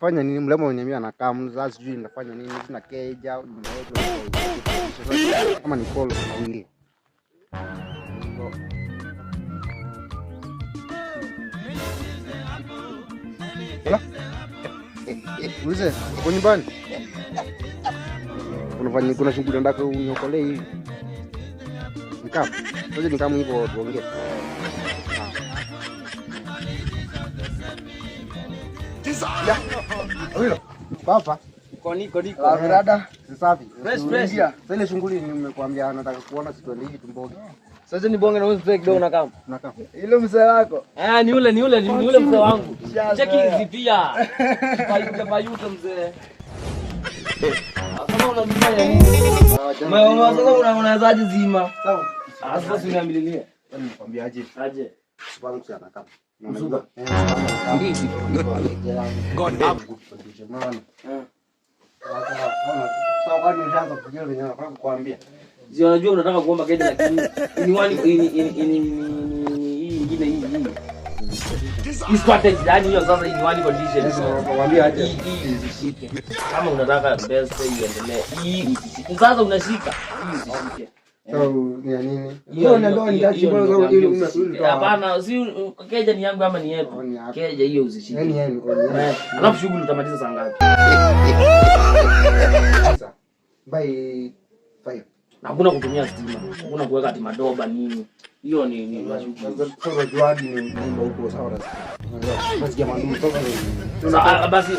Fanya nini mlemo unaniambia anakaa mzazi sijui nafanya nini sina keja kama ni polo na wili. Ulize, uko nyumbani? Kuna shughuli ndako uniokolee hivi. Nikamu. Sasa nikamu hivyo tuongee. Ya. Wewe. Papa. Niko. Dada, safi. Fresh. Sasa ile shughuli nimekuambia nataka kuona siku hii tumboge. Sasa ni bonge na wewe break kidogo na kama. Ile mzee wako. Ni ule mzee wangu. Cheki hizi pia. Bayuta mzee. Kama unajifanya nini? Sasa unawezaje zima? Sawa. Sasa uniambililie. Nikwambia aje. Aje. Sipangu si anakaa. Msuba. Ndizi. God up. Sawa kwani ushaanza kufikiria venye nataka kukuambia. Sio unajua unataka kuomba keja lakini hii nyingine hii. Hii strategy yani hiyo sasa ni one condition. Nakwambia aje. Hii zishike. Kama unataka best iendelee. Hii sasa unashika. Hii zishike. So ni ya nini? Hiyo ndio nitachimba sababu ile unasuluhisha. Hapana, si keja ni yangu ama ni yetu. Keja hiyo uzishike. Yaani alafu shughuli utamaliza saa ngapi? By 5. Hakuna kutumia stima. Hakuna kuweka ati madoba nini. Hiyo ni mashughuli. Sasa juadi ni mambo huko sawa rasi. Basi jamaa ndio sasa basi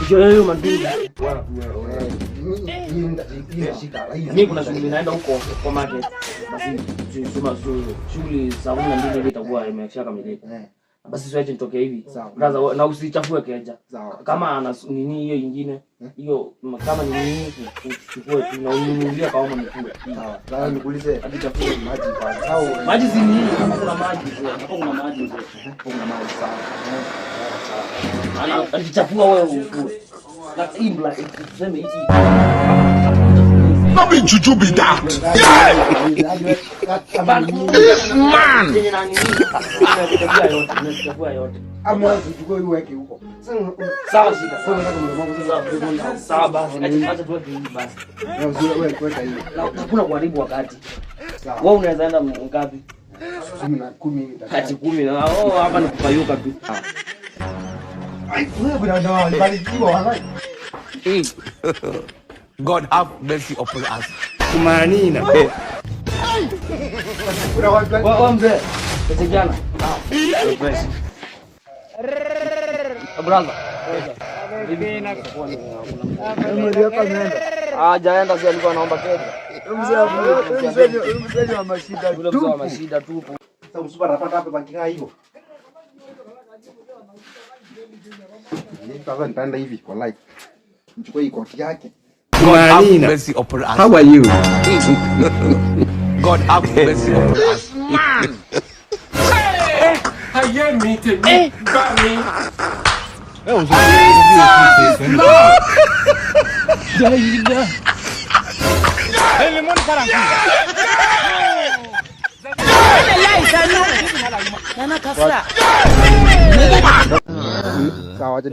hiyo mandugu. Mimi kuna shughuli naenda huko kwa market. Basi shughuli za 12 hivi itakuwa imeshakamilika. Basi siwache nitoke hivi. Brother na usichafue keja. Kama ana nini hiyo nyingine, hiyo kama ni nini uchukue tu na ununulie kama mkuu. Sawa. Sasa nikuulize hadi chafue maji kwa sawa. Maji si nini? Kama kuna maji, hapo kuna maji. Kuna maji sawa. Ana alichafua wewe ukue. Na imbla tuseme hiki. Not be juju be that. Man. Ama uchukue uweke huko. Sawa shida. Sawa basi. Acha tuweke hii basi. Na usiwe kuweka hiyo. Hakuna kuharibu wakati. Sawa. Wewe unaweza enda ngapi? 10. Hadi 10 na hapa ni kupayuka tu. Ai, wewe bwana barikiwa wallahi. God have mercy upon us. Kumanina. Wewe mzee. Tujana. Fresh. Brother. Bibi na kuona. Jaenda sio alikuwa anaomba keja. Mzee wa mashida tu. Mzee wa mashida tu. Sasa msupa anapata hapa bakikaa hivyo. Sasa nitaenda hivi kwa live. Mchukue koti yake. God have mercy upon us. How are you? God have mercy upon us. Man. Haye mite mi bami. Jaida. Lemon karanga. Nana kasa. Sawa aje.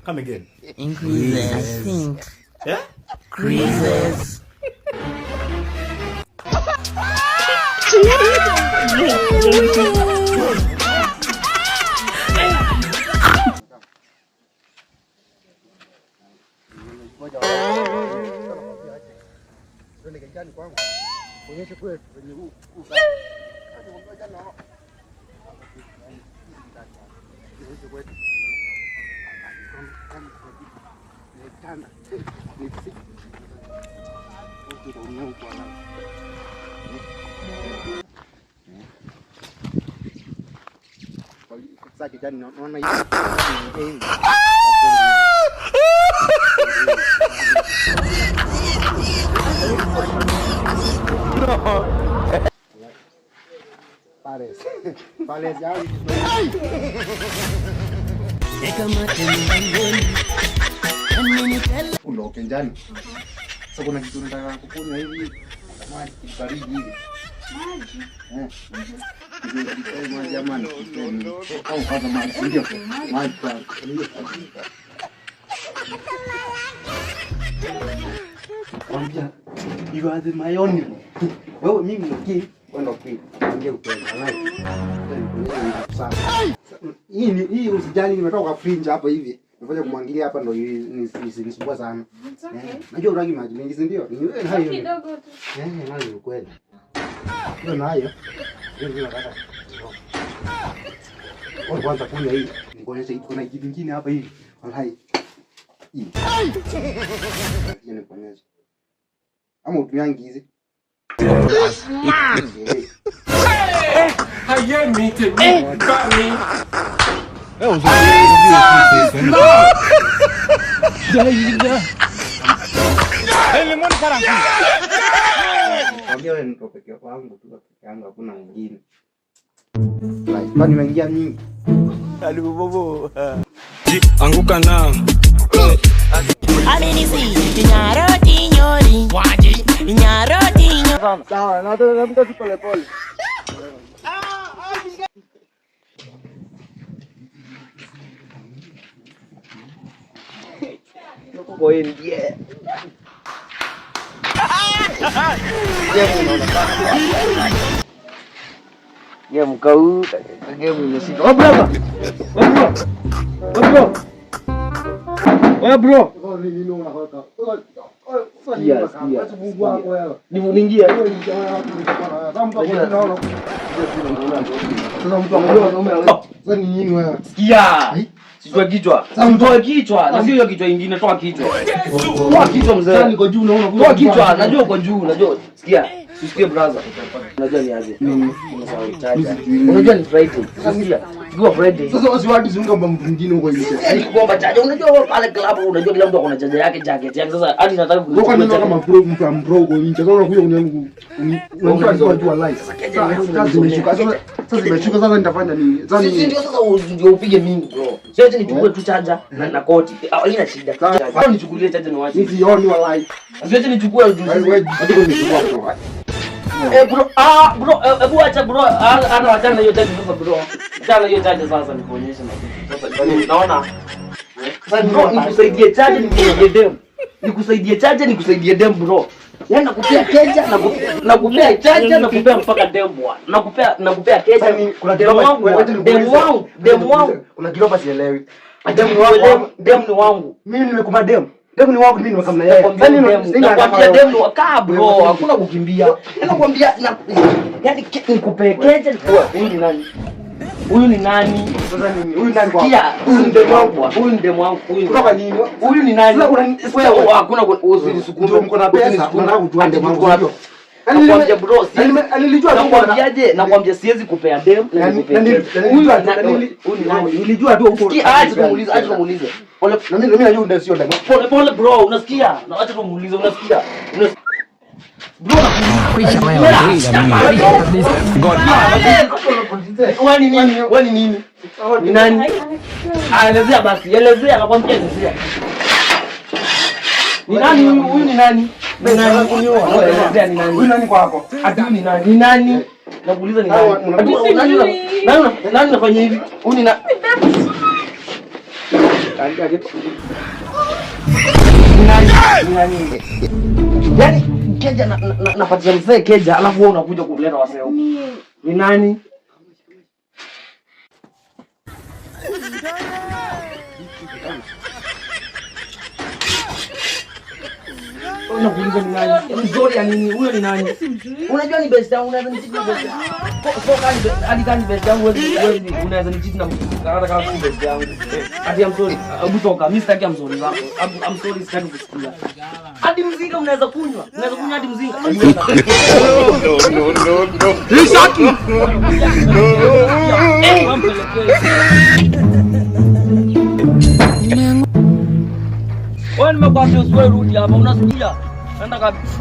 Come again. Increases. I think. Yeah? Increases. Sasa kijana naona hivi. Pares ya. Uloke njani. Sasa kuna kitu nataka kukunywa hivi. Maji baridi hivi. Maji. Jamani. Au kwanza maji ndio. Maji kwa. Kwambia you are my only. Wewe mimi okay. Wewe okay. Ongea ukweli. Hii usijali nimetoka kwa fringe hapa hivi. Nifanye kumwangilia hapa ndo nisisumbua sana. Najua uragi maji mengi si ndio? Ni wewe hayo. Kidogo tu. Nayo ukweli. Ndio nayo. Ndio nataka. Wewe kwanza kunywa hii. Nikuonyesha hii kuna kitu kingine hapa hivi. Wallahi. Hii. Ni kuonyesha. Ama utuyangi hizi. Hayemi tèmi bá mi. Kwambia wewe niko peke yangu tu peke yangu hakuna mwingine. Kwani nimeingia mingi. Anguka na Sawa, na tu pole pole. Go in, yeah. Game kau, game ini sih. Oh bro. Oh bro. Yes. Dimuningia. Sikia. Sijua kichwa. Mtoe kichwa. Na sio hiyo kichwa nyingine, toa kichwa. Toa kichwa mzee. Niko juu unaona. Toa kichwa. Najua uko juu, najua. Sikia. Sikia brother. Unajua ni aje? Unajua ni Friday. Sikia. Go Friday. Sasa usiwadi zunga mba mtu mwingine huko nje. Kuomba chaja. Unajua pale club unajua kila mtu akona chaja yake jacket yake. Sasa hadi nataka kutoka nini kama pro mtu ambro huko nje. Sasa unakuja kuniangu. Unajua tu live. Sasa zimeshuka. Sasa zimeshuka sasa nitafanya nini? Sasa ndio sasa ndio upige mingi bro. Sasa nichukue tu chaja na koti. Haina shida. Sasa nichukulie chaja na wacha. Hizi yoni wa live. Sasa nichukue ujuzi. Wewe nichukue bro. Bro, bro, hebu acha bro, ana acha na hiyo chaja sasa bro. Acha na hiyo chaja sasa nikuonyeshe na kitu. Sasa unaona? Sasa bro, nikusaidie chaja nikusaidie dem. Nikusaidie chaja nikusaidie dem bro. Yaani nakupea keja nakupea chaja nakupea mpaka dem bwana. Nakupea keja kuna dem wangu. Kuna kiloba sielewi. Dem ni wangu. Mimi nimekuma dem. Dem ni wangu mimi nimekamna yeye. Nakwambia dem ni wakaa bro, hakuna kukimbia. Nakwambia yaani nikupe keja huyu ni nani? Huyu ni nani? Sasa nini? Huyu nani kwa? Huyu ni dem wangu. Huyu ni dem wangu. Kutoka nini? Huyu ni nani? Wewe hakuna usisukume mko na pesa, unataka kujua dem wangu. Nakwambia bro, nilijua tu nakwambiaje, nakwambia siwezi kupea dem na nikupea. Huyu nilijua tu huko. Acha tumuulize. Pole na mimi najua ndio sio dem. Pole bro, unasikia? Na acha tumuulize, unasikia? Bro, wewe ni nini? Ni nani? Elezea basi, elezea, nakwambia elezea. Ni nani huyu ni nani? Ni nani kunioa? Elezea ni nani? Huyu nani kwako? Adui ni nani? Ni nani? Nakuuliza ni nani? Nani unafanya hivi? Huyu ni nani? Ni nani? Yaani keja napatia mzee keja alafu wewe unakuja kuleta wasee huko. Ni nani? Unakuuliza ni nani? Mzuri ya nini? Huyo ni nani? Unajua ni best yangu, unaweza nichiti na best yangu. Hadi kani best yangu wewe unaweza nichiti na hata kama si best yangu. Hadi I'm sorry. Hebu toka. Mimi sitaki I'm sorry zako. I'm sorry sitaki kusikia. Hadi mzinga unaweza kunywa. Unaweza kunywa hadi mzinga. No. Risaki. Wewe nimekwambia usiwe rudi hapa, unasikia? Nenda kabisa.